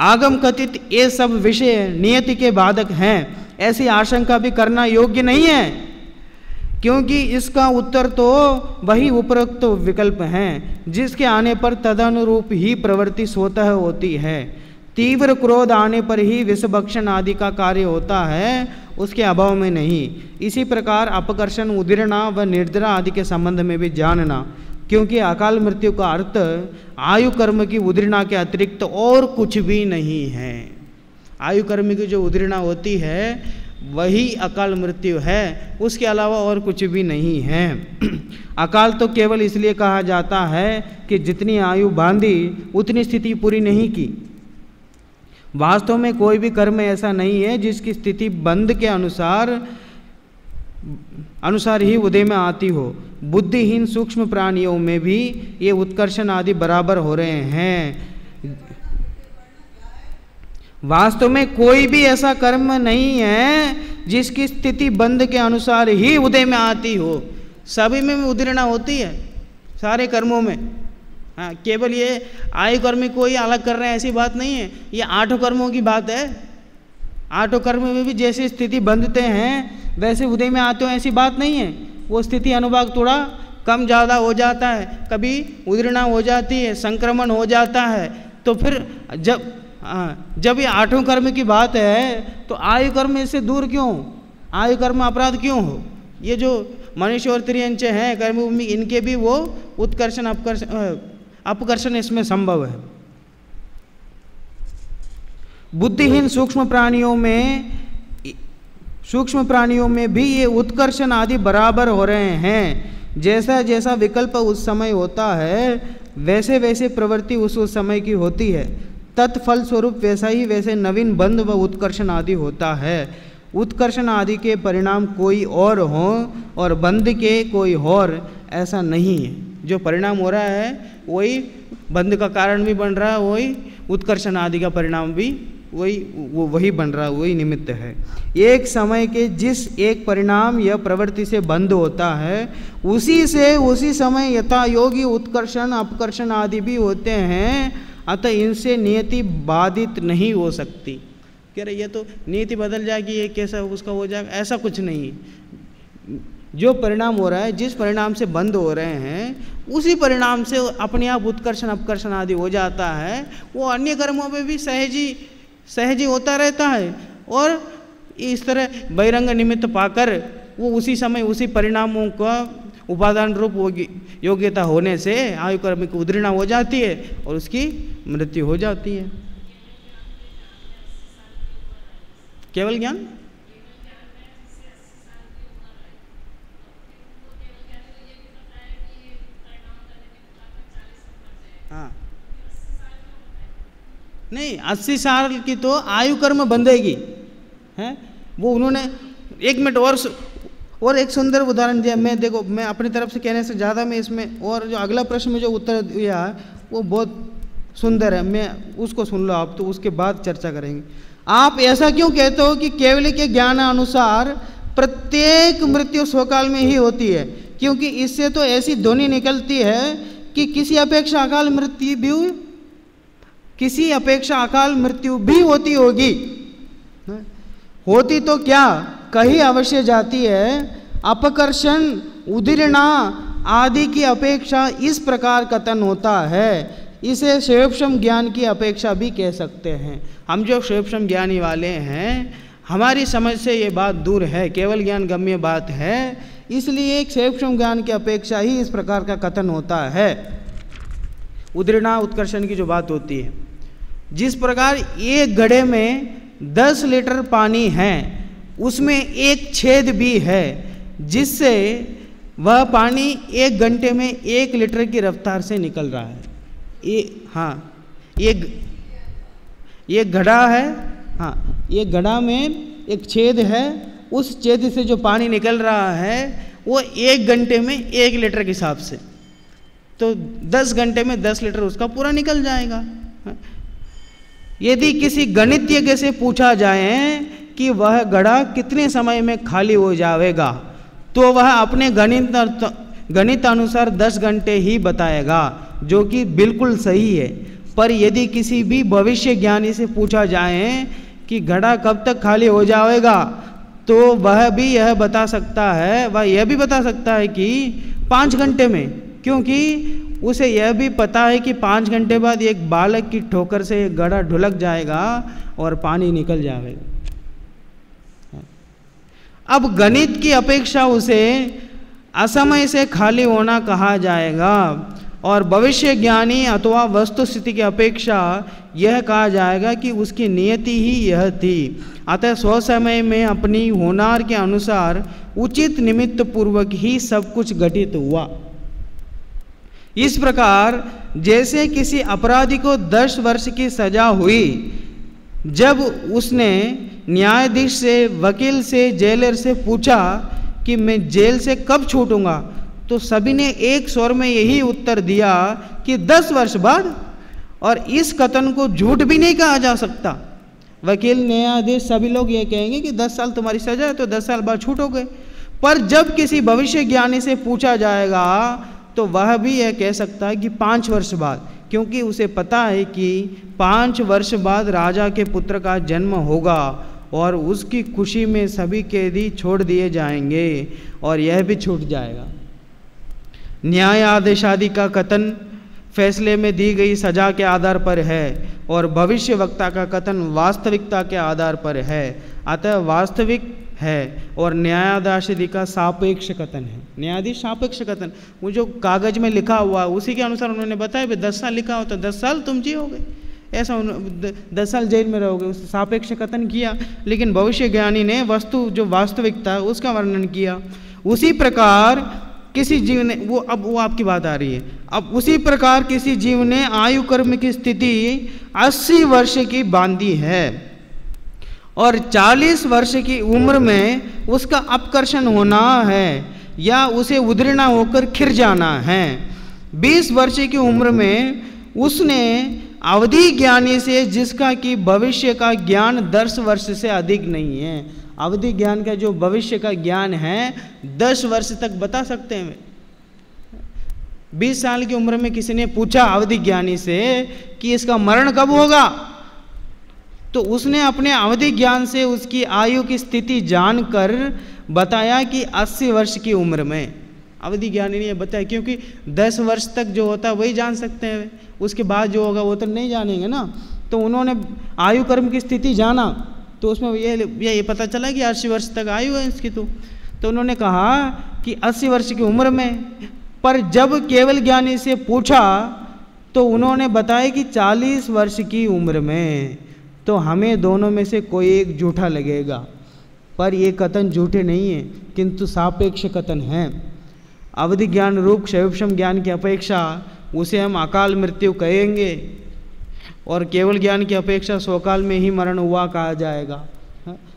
आगम कथित ये सब विषय नियति के बाधक हैं, ऐसी आशंका भी करना योग्य नहीं है, क्योंकि इसका उत्तर तो वही उपरोक्त विकल्प हैं जिसके आने पर तदनुरूप ही प्रवृत्ति स्वतः होती है। तीव्र क्रोध आने पर ही विषभक्षण आदि का कार्य होता है, उसके अभाव में नहीं। इसी प्रकार अपकर्षण, उदीर्णा व निर्जरा आदि के संबंध में भी जानना, क्योंकि अकाल मृत्यु का अर्थ आयु कर्म की उदीर्णा के अतिरिक्त और कुछ भी नहीं है। आयु कर्म की जो उदीर्णा होती है वही अकाल मृत्यु है, उसके अलावा और कुछ भी नहीं है। अकाल तो केवल इसलिए कहा जाता है कि जितनी आयु बांधी उतनी स्थिति पूरी नहीं की। वास्तव में कोई भी कर्म ऐसा नहीं है जिसकी स्थिति बंध के अनुसार ही उदय में आती हो। बुद्धिहीन सूक्ष्म प्राणियों में भी ये उत्कर्षण आदि बराबर हो रहे हैं। वास्तव में कोई भी ऐसा कर्म नहीं है जिसकी स्थिति बंध के अनुसार ही उदय में आती हो। सभी में उदीर्णा होती है, सारे कर्मों में। हाँ, केवल ये आयु कर्म को ही अलग कर रहे हैं ऐसी बात नहीं है, ये 8 कर्मों की बात है। 8 कर्म में भी जैसी स्थिति बंधते हैं वैसे उदय में आते हो ऐसी बात नहीं है। वो स्थिति अनुभाग थोड़ा कम ज़्यादा हो जाता है, कभी उदीर्णा हो जाती है, संक्रमण हो जाता है। तो फिर जब ये 8 कर्म की बात है तो आयु कर्म इससे दूर क्यों, आयु कर्म अपराध क्यों हो? ये जो मनुष्य और त्रियंच हैं कर्मभूमि, इनके भी वो उत्कर्षण अपकर्षण इसमें संभव है। बुद्धिहीन सूक्ष्म प्राणियों में भी ये उत्कर्षण आदि बराबर हो रहे हैं। जैसा जैसा विकल्प उस समय होता है वैसे वैसे प्रवृत्ति उस समय की होती है। तत्फल स्वरूप वैसे नवीन बंध व उत्कर्षण आदि होता है। उत्कर्षण आदि के परिणाम कोई और हो और बंध के कोई और, ऐसा नहीं है। जो परिणाम हो रहा है वही बंध का कारण भी बन रहा है, वही उत्कर्षण आदि का परिणाम भी वही बन रहा है, वही निमित्त है। एक समय के जिस एक परिणाम या प्रवृत्ति से बंध होता है उसी से उसी समय यथा योगी उत्कर्षण अपकर्षण आदि भी होते हैं, अतः इनसे नियति बाधित नहीं हो सकती। कह रहे ये तो नियति बदल जाएगी, ये कैसा उसका हो जाएगा, ऐसा कुछ नहीं। जो परिणाम हो रहा है, जिस परिणाम से बंद हो रहे हैं उसी परिणाम से अपने आप उत्कर्षण अपकर्षण आदि हो जाता है। वो अन्य कर्मों में भी सहज ही होता रहता है, और इस तरह बहिरंग निमित्त पाकर वो उसी समय उसी परिणामों का उपादान रूप योग्यता होने से आयु कर्म की उदीर्णा हो जाती है और उसकी मृत्यु हो जाती है। केवल ज्ञान, हाँ नहीं, 80 साल की तो आयु कर्म बंधेगी है। वो उन्होंने 1 मिनट और एक सुंदर उदाहरण दिया। मैं देखो, मैं अपनी तरफ से कहने से ज़्यादा मैं इसमें, और जो अगला प्रश्न में जो उत्तर दिया वो बहुत सुंदर है, मैं उसको सुन लो आप, तो उसके बाद चर्चा करेंगे। आप ऐसा क्यों कहते हो कि केवल के ज्ञान अनुसार प्रत्येक मृत्यु स्वकाल में ही होती है? क्योंकि इससे तो ऐसी ध्वनि निकलती है कि किसी अपेक्षा अकाल मृत्यु भी होती होगी। होती तो क्या, कहीं अवश्य जाती है। अपकर्षण, उदीर्णा आदि की अपेक्षा इस प्रकार कथन होता है, इसे शैवक्षम ज्ञान की अपेक्षा भी कह सकते हैं। हम जो शैवक्षम ज्ञानी वाले हैं, हमारी समझ से ये बात दूर है, केवल ज्ञान गम्य बात है, इसलिए एक शैवक्षम ज्ञान की अपेक्षा ही इस प्रकार का कथन होता है। उद्दीर्णा उत्कर्षण की जो बात होती है, जिस प्रकार एक घड़े में 10 लीटर पानी है, उसमें एक छेद भी है जिससे वह पानी 1 घंटे में 1 लीटर की रफ्तार से निकल रहा है। ये घड़ा है, हाँ, ये घड़ा में एक छेद है, उस छेद से जो पानी निकल रहा है वो 1 घंटे में 1 लीटर के हिसाब से, तो 10 घंटे में 10 लीटर उसका पूरा निकल जाएगा। यदि किसी गणितज्ञ से पूछा जाए कि वह घड़ा कितने समय में खाली हो जाएगा, तो वह अपने गणित अनुसार 10 घंटे ही बताएगा, जो कि बिल्कुल सही है। पर यदि किसी भी भविष्य ज्ञानी से पूछा जाए कि घड़ा कब तक खाली हो जाएगा, तो वह भी यह बता सकता है, वह यह भी बता सकता है कि 5 घंटे में, क्योंकि उसे यह भी पता है कि 5 घंटे बाद एक बालक की ठोकर से एक घड़ा ढुलक जाएगा और पानी निकल जाएगा। अब गणित की अपेक्षा उसे असमय से खाली होना कहा जाएगा, और भविष्य ज्ञानी अथवा वस्तु स्थिति की अपेक्षा यह कहा जाएगा कि उसकी नियति ही यह थी। अतः स्वसमय में अपनी होनार के अनुसार उचित निमित्त पूर्वक ही सब कुछ घटित हुआ। इस प्रकार जैसे किसी अपराधी को 10 वर्ष की सजा हुई, जब उसने न्यायाधीश से, वकील से, जेलर से पूछा कि मैं जेल से कब छूटूंगा, तो सभी ने एक स्वर में यही उत्तर दिया कि 10 वर्ष बाद, और इस कथन को झूठ भी नहीं कहा जा सकता। वकील, न्यायाधीश, सभी लोग ये कहेंगे कि 10 साल तुम्हारी सजा है तो 10 साल बाद छूटोगे। पर जब किसी भविष्य ज्ञानी से पूछा जाएगा तो वह भी यह कह सकता है कि 5 वर्ष बाद, क्योंकि उसे पता है कि 5 वर्ष बाद राजा के पुत्र का जन्म होगा और उसकी खुशी में सभी कैदी छोड़ दिए जाएंगे और यह भी छूट जाएगा। न्याय आदेश आदि का कथन फैसले में दी गई सजा के आधार पर है और भविष्य वक्ता का कथन वास्तविकता के आधार पर है, अतः वास्तविक है। और न्यायाधीश आदि का सापेक्ष कथन है। न्यायाधीश सापेक्ष कथन, वो जो कागज में लिखा हुआ उसी के अनुसार उन्होंने बताया, भाई 10 साल लिखा हो तो 10 साल तुम जियोगे, ऐसा 10 साल जेल में रहोगे, उससे सापेक्ष कथन किया। लेकिन भविष्य ज्ञानी ने वस्तु जो वास्तविकता है उसका वर्णन किया। उसी प्रकार किसी जीव ने, वो आपकी बात आ रही है, अब उसी प्रकार किसी जीव ने आयु कर्म की स्थिति 80 वर्ष की बांधी है और 40 वर्ष की उम्र में उसका अपकर्षण होना है या उसे उद्दीर्णा होकर खिर जाना है। 20 वर्ष की उम्र में उसने अवधि ज्ञानी से, जिसका कि भविष्य का ज्ञान 10 वर्ष से अधिक नहीं है, अवधि ज्ञान का जो भविष्य का ज्ञान है 10 वर्ष तक बता सकते हैं। 20 साल की उम्र में किसी ने पूछा अवधि ज्ञानी से कि इसका मरण कब होगा, तो उसने अपने अवधि ज्ञान से उसकी आयु की स्थिति जानकर बताया कि 80 वर्ष की उम्र में। अवधि ज्ञानी ने बताया, क्योंकि 10 वर्ष तक जो होता है वही जान सकते हैं, उसके बाद जो होगा वो तो नहीं जानेंगे ना। तो उन्होंने आयु कर्म की स्थिति जाना, तो उसमें ये पता चला कि 80 वर्ष तक आयु है इसकी। तो उन्होंने कहा कि 80 वर्ष की उम्र में। पर जब केवल ज्ञानी से पूछा तो उन्होंने बताया कि 40 वर्ष की उम्र में। तो हमें दोनों में से कोई एक झूठा लगेगा, पर ये कथन झूठे नहीं है, किंतु सापेक्ष कथन है। अवधि ज्ञान रूप शैवक्षम ज्ञान की अपेक्षा उसे हम अकाल मृत्यु कहेंगे और केवल ज्ञान की अपेक्षा स्वकाल में ही मरण हुआ कहा जाएगा।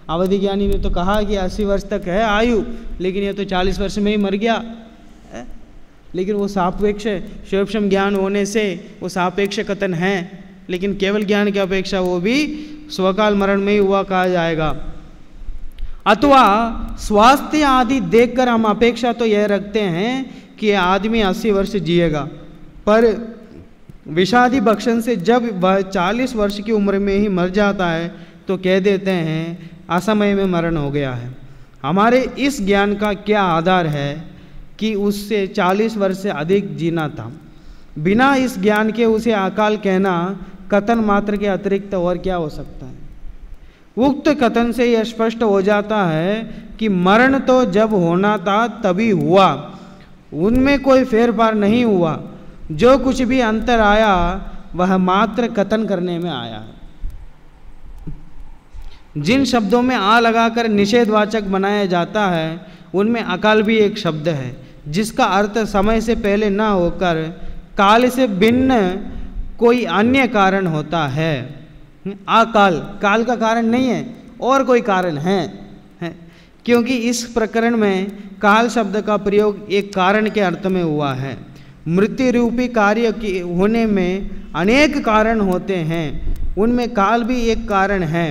अवधि ज्ञानी ने तो कहा कि 80 वर्ष तक है आयु, लेकिन ये तो 40 वर्ष में ही मर गया, लेकिन वो सापेक्ष शैवक्षम ज्ञान होने से वो सापेक्ष कथन है, लेकिन केवल ज्ञान की अपेक्षा वो भी स्वकाल मरण में ही हुआ कहा जाएगा। अथवा स्वास्थ्य आदि देखकर हम अपेक्षा तो यह रखते हैं कि आदमी 80 वर्ष जिएगा, पर विषादी भक्षण से जब वह 40 वर्ष की उम्र में ही मर जाता है तो कह देते हैं असमय में मरण हो गया है। हमारे इस ज्ञान का क्या आधार है कि उससे 40 वर्ष से अधिक जीना था। बिना इस ज्ञान के उसे अकाल कहना कथन मात्र के अतिरिक्त और क्या हो सकता है। उक्त कथन से यह स्पष्ट हो जाता है कि मरण तो जब होना था तभी हुआ, उनमें कोई फेरफार नहीं हुआ। जो कुछ भी अंतर आया वह मात्र कथन करने में आया। जिन शब्दों में आ लगाकर निषेधवाचक बनाया जाता है उनमें अकाल भी एक शब्द है, जिसका अर्थ समय से पहले न होकर काल से भिन्न कोई अन्य कारण होता है। अकाल काल का कारण नहीं है और कोई कारण है, क्योंकि इस प्रकरण में काल शब्द का प्रयोग एक कारण के अर्थ में हुआ है। मृत्यु रूपी कार्य के होने में अनेक कारण होते हैं, उनमें काल भी एक कारण है।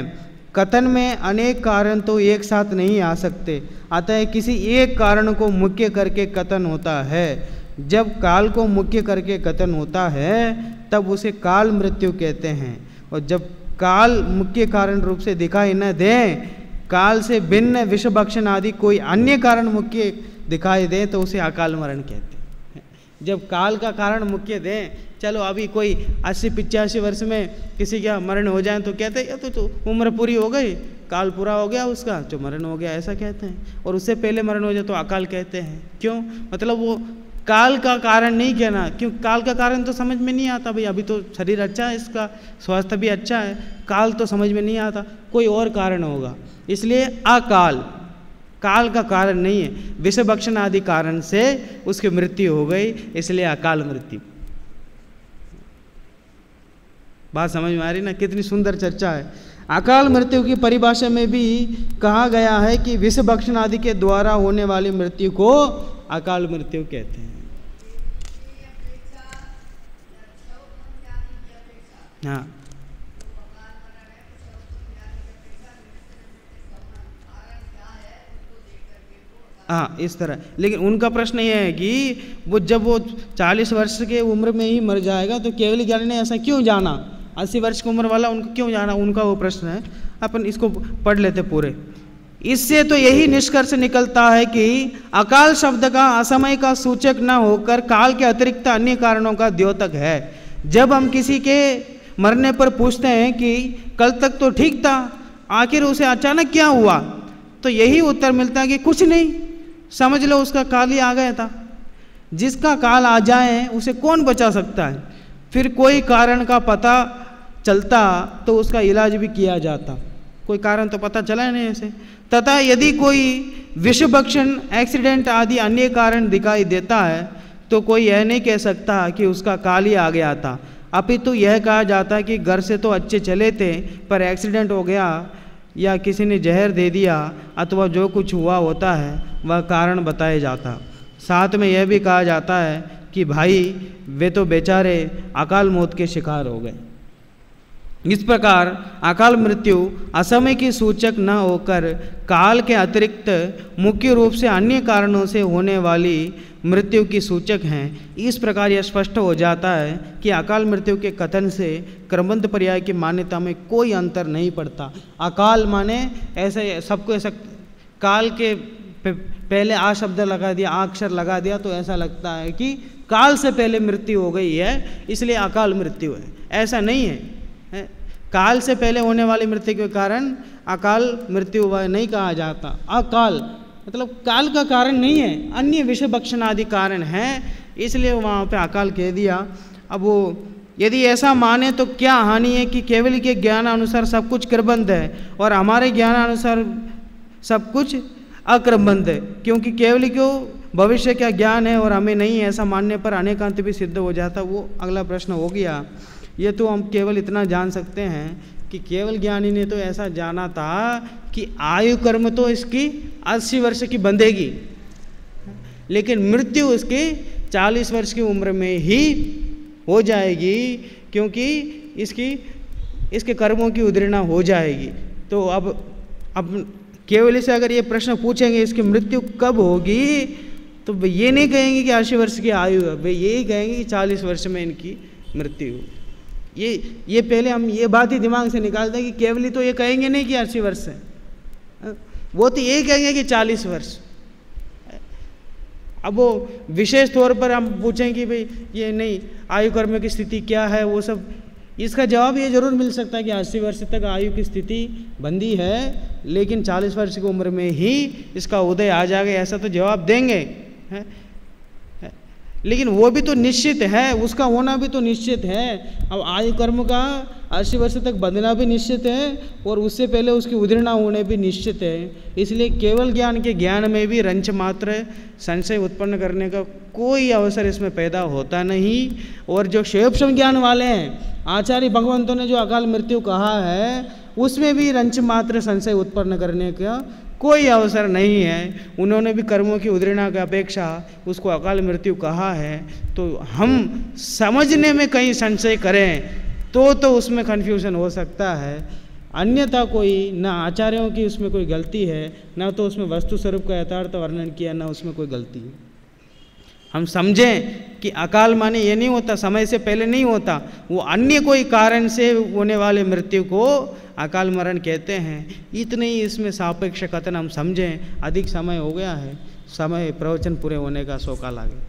कथन में अनेक कारण तो एक साथ नहीं आ सकते, अतः किसी एक कारण को मुख्य करके कथन होता है। जब काल को मुख्य करके कथन होता है तब उसे काल मृत्यु कहते हैं, और जब काल मुख्य कारण रूप से दिखाई न दे, काल से भिन्न विषभक्षण आदि कोई अन्य कारण मुख्य दिखाई दे तो उसे अकाल मरण कहते हैं। जब काल का कारण मुख्य दें, चलो अभी कोई 80-85 वर्ष में किसी का मरण हो जाए तो कहते हैं तो उम्र पूरी हो गई, काल पूरा हो गया उसका, जो मरण हो गया, ऐसा कहते हैं। और उससे पहले मरण हो जाए तो अकाल कहते हैं। क्यों? मतलब वो काल का कारण नहीं कहना, क्यों? काल का कारण तो समझ में नहीं आता भाई, अभी तो शरीर अच्छा है, इसका स्वास्थ्य भी अच्छा है, काल तो समझ में नहीं आता, कोई और कारण होगा, इसलिए अकाल काल का कारण नहीं है। विषभक्षण आदि कारण से उसकी मृत्यु हो गई, इसलिए अकाल मृत्यु। बात समझ में आ रही ना? कितनी सुंदर चर्चा है। अकाल मृत्यु की परिभाषा में भी कहा गया है कि विषभक्षण आदि के द्वारा होने वाली मृत्यु को अकाल मृत्यु कहते हैं। हाँ हाँ, इस तरह। लेकिन उनका प्रश्न यह है कि वो जब वो 40 वर्ष के उम्र में ही मर जाएगा तो केवल ज्ञानी ने ऐसा क्यों जाना, 80 वर्ष की उम्र वाला उनको क्यों जाना, उनका वो प्रश्न है। अपन इसको पढ़ लेते पूरे। इससे तो यही निष्कर्ष निकलता है कि अकाल शब्द का असमय का सूचक न होकर काल के अतिरिक्त अन्य कारणों का द्योतक है। जब हम किसी के मरने पर पूछते हैं कि कल तक तो ठीक था, आखिर उसे अचानक क्या हुआ, तो यही उत्तर मिलता है कि कुछ नहीं, समझ लो उसका काल ही आ गया था। जिसका काल आ जाए उसे कौन बचा सकता है? फिर कोई कारण का पता चलता तो उसका इलाज भी किया जाता, कोई कारण तो पता चला नहीं ऐसे। तथा यदि कोई विषभक्षण, एक्सीडेंट आदि अन्य कारण दिखाई देता है तो कोई यह नहीं कह सकता कि उसका काल ही आ गया था, अपितु यह कहा जाता है कि घर से तो अच्छे चले थे पर एक्सीडेंट हो गया या किसी ने जहर दे दिया अथवा जो कुछ हुआ होता है वह कारण बताया जाता। साथ में यह भी कहा जाता है कि भाई वे तो बेचारे अकाल मौत के शिकार हो गए। इस प्रकार अकाल मृत्यु असमय की सूचक न होकर काल के अतिरिक्त मुख्य रूप से अन्य कारणों से होने वाली मृत्यु की सूचक हैं। इस प्रकार यह स्पष्ट हो जाता है कि अकाल मृत्यु के कथन से क्रमबद्ध पर्याय की मान्यता में कोई अंतर नहीं पड़ता। अकाल माने ऐसे सबको ऐसा काल के पहले आ शब्द लगा दिया, आ अक्षर लगा दिया तो ऐसा लगता है कि काल से पहले मृत्यु हो गई है इसलिए अकाल मृत्यु है। ऐसा नहीं है। काल से पहले होने वाली मृत्यु के कारण अकाल मृत्यु हुआ नहीं कहा जाता। अकाल मतलब काल का कारण नहीं है, अन्य विषभक्षण आदि कारण है, इसलिए वहाँ पे अकाल कह दिया। अब वो यदि ऐसा माने तो क्या हानि है कि केवल के ज्ञानानुसार सब कुछ क्रमबद्ध है और हमारे ज्ञानानुसार सब कुछ अक्रमबद्ध है, क्योंकि केवल को भविष्य का ज्ञान है और हमें नहीं है, ऐसा मानने पर अनेकांत भी सिद्ध हो जाता। वो अगला प्रश्न हो गया। ये तो हम केवल इतना जान सकते हैं कि केवल ज्ञानी ने तो ऐसा जाना था कि आयु कर्म तो इसकी 80 वर्ष की बंधेगी, लेकिन मृत्यु इसकी 40 वर्ष की उम्र में ही हो जाएगी, क्योंकि इसके कर्मों की उद्रेणा हो जाएगी। तो अब केवल से अगर ये प्रश्न पूछेंगे इसकी मृत्यु कब होगी, तो वे ये नहीं कहेंगे कि 80 वर्ष की आयु है, वे यही कहेंगे कि 40 वर्ष में इनकी मृत्यु। ये पहले हम ये बात ही दिमाग से निकालते हैं कि केवली तो ये कहेंगे नहीं कि 80 वर्ष है, वो तो यही कहेंगे कि 40 वर्ष। अब वो विशेष तौर पर हम पूछें कि भाई ये नहीं आयु कर्म की स्थिति क्या है, वो सब इसका जवाब ये जरूर मिल सकता है कि 80 वर्ष तक आयु की स्थिति बंदी है, लेकिन 40 वर्ष की उम्र में ही इसका उदय आ जाएगा, ऐसा तो जवाब देंगे है? लेकिन वो भी तो निश्चित है, उसका होना भी तो निश्चित है। अब आयु कर्म का 80 वर्ष तक बंधना भी निश्चित है और उससे पहले उसकी उदीर्णा होने भी निश्चित है। इसलिए केवल ज्ञान के ज्ञान में भी रंच मात्र संशय उत्पन्न करने का कोई अवसर इसमें पैदा होता नहीं। और जो क्षेपक्षम ज्ञान वाले हैं, आचार्य भगवंतों ने जो अकाल मृत्यु कहा है, उसमें भी रंच मात्र संशय उत्पन्न करने का कोई अवसर नहीं है। उन्होंने भी कर्मों की उदीर्णा की अपेक्षा उसको अकाल मृत्यु कहा है। तो हम समझने में कहीं संशय करें तो उसमें कन्फ्यूजन हो सकता है, अन्यथा कोई ना आचार्यों की उसमें कोई गलती है, ना तो उसमें वस्तु स्वरूप का यथार्थ वर्णन किया, ना उसमें कोई गलती है। हम समझें कि अकाल माने ये नहीं होता समय से पहले नहीं होता, वो अन्य कोई कारण से होने वाले मृत्यु को अकाल मरण कहते हैं। इतने ही इसमें सापेक्ष कथन हम समझें। अधिक समय हो गया है, समय प्रवचन पूरे होने का सौकाल आ गया।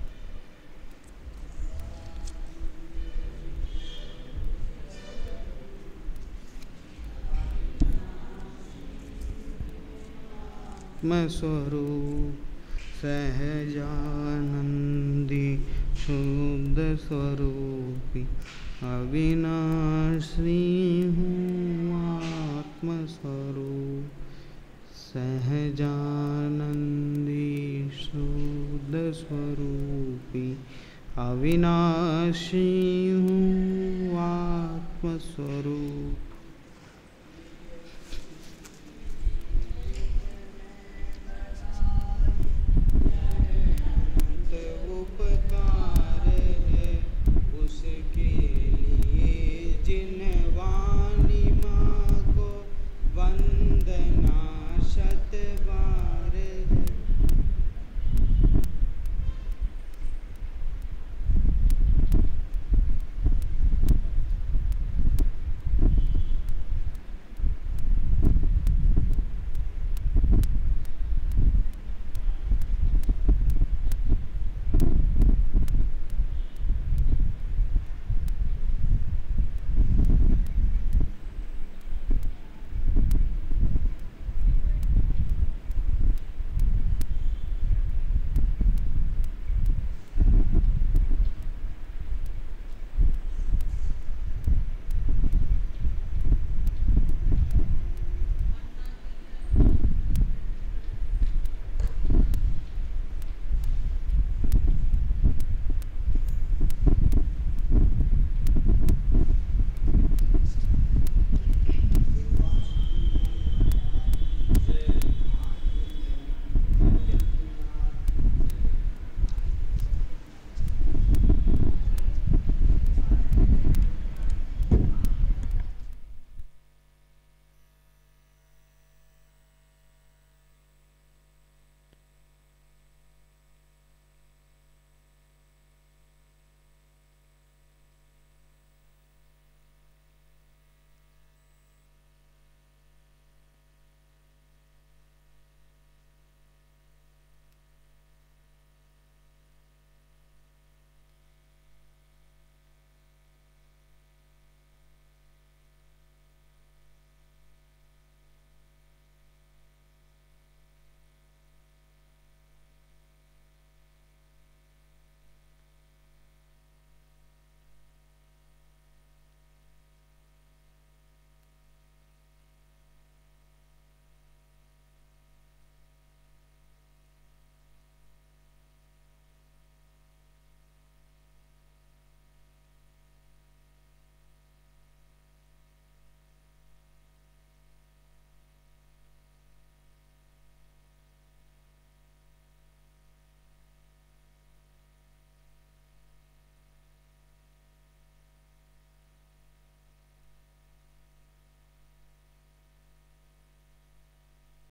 मैं स्वरूप सहजानंदी शुद्ध स्वरूपी अविनाशी हूँ आत्मस्वरूप। सहजानंदी शुद्ध स्वरूपी अविनाशी हूँ आत्मस्वरूप।